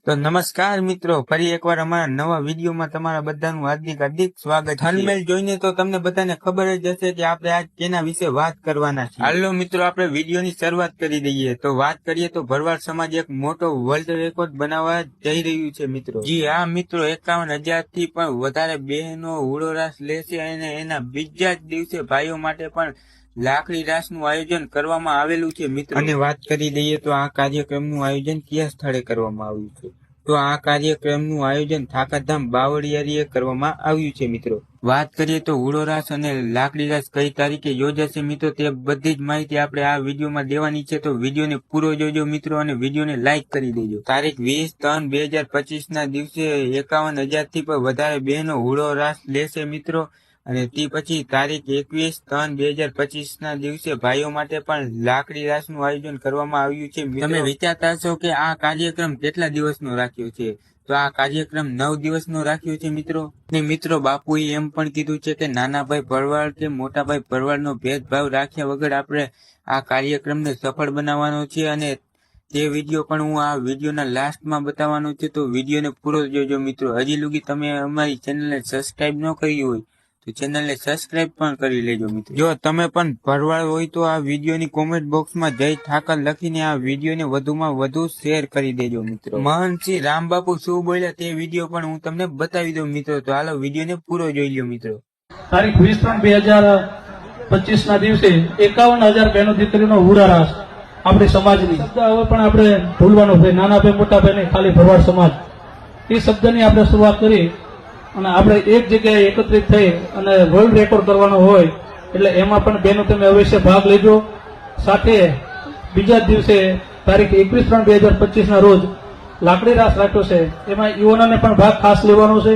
તો નમસ્કાર મિત્રો, ફરી એકવાર અમારા નવા વિડીયોમાં તમારા બધાનું હાર્દિક સ્વાગત છે। થંબનેલ જોઈને તો તમને બધાને ખબર જ હશે કે આપણે આજ કેના વિશે વાત કરવાના છીએ। હાલો મિત્રો, આપણે વિડીયોની શરૂઆત કરી દઈએ। તો વાત કરીએ તો ભરવાડ સમાજ એક મોટો વર્લ્ડ રેકોર્ડ બનાવવા જઈ રહ્યું છે મિત્રો। જી હા મિત્રો, 51,000 થી પણ વધારે બહેનો હુડો રાસ લેશે અને એના બીજા જ દિવસે ભાઈઓ માટે પણ લાકડી રાસ નું આયોજન કરવામાં આવેલું છે મિત્રો। અને વાત કરી દઈએ તો આ કાર્યક્રમનું આયોજન કયા સ્થળે કરવામાં આવ્યું છે? તો આ કાર્યક્રમનું આયોજન ઠાકરધામ બાવળિયારીએ કરવામાં આવ્યું છે મિત્રો। વાત કરીએ તો હુડો રાસ અને લાકડી રાસ કઈ તારીખે યોજાશે મિત્રો, તે બધી જ માહિતી આપણે આ વિડીયોમાં દેવાની છે। તો વિડીયોને પૂરો જોજો મિત્રો અને વિડીયોને લાઈક કરી દેજો। તારીખ 20/3/2025 ના દિવસે 51,000 થી પણ વધારે બહેનો હુડો રાસ લેશે મિત્રો। અને તે પછી તારીખ 21/3/2025 ના દિવસે ભાઈઓ માટે પણ લાકડી રાસ નું આયોજન કરવામાં આવ્યું છે। તમે વિચારતા હશો કે આ કાર્યક્રમ કેટલા દિવસનો રાખ્યો છે? તો આ કાર્યક્રમ 9 દિવસનો રાખ્યો છે મિત્રો। અને મિત્રો, બાપુએ એમ પણ કીધું છે કે નાના ભાઈ ભરવાડ કે મોટા ભાઈ ભરવાડનો ભેદભાવ રાખ્યા વગર આપણે આ કાર્યક્રમને સફળ બનાવવાનો છે। અને તે વિડીયો પણ હું આ વિડીયોના લાસ્ટમાં બતાવવાનો છે। તો વિડીયોને પૂરો જોજો મિત્રો। હજી લગી તમે અમારી ચેનલને સબસ્ક્રાઇબ ન કરી હોય તો ચેનલને સબસ્ક્રાઇબ પણ કરી લેજો મિત્રો। જો તમે પણ ભરવાડ હોય તો આ વિડીયોની કોમેન્ટ બોક્સમાં જય ઠાકર લખીને આ વિડીયોને વધુમાં વધુ શેર કરી દેજો મિત્રો। મહંત શ્રી રામબાપુ શું બોલ્યા તે વિડીયો પણ હું તમને બતાવી દઉં મિત્રો। તો હાલો વિડીયોને પૂરો જોઈ લો મિત્રો। તારીખ 20/3/2025 ના દિવસે 51,000 બહેનો દીકરીનો હુડા રાસ આપણી સમાજની શબ્દ હવે પણ આપણે ભૂલવાનો છે, નાના ભાઈ મોટા ભાઈ નહીં, ખાલી ભરવાડ સમાજ એ શબ્દની આપણે શરૂઆત કરી અને આપણે એક જગ્યાએ એકત્રિત થઈ અને વર્લ્ડ રેકોર્ડ કરવાનો હોય એટલે એમાં પણ બહેનો તમે અવશ્ય ભાગ લેજો। સાથે બીજા દિવસે તારીખ 21/3/2025 ના રોજ લાકડી રાસ રાખ્યો છે, એમાં યુવાનોને પણ ભાગ ખાસ લેવાનો છે।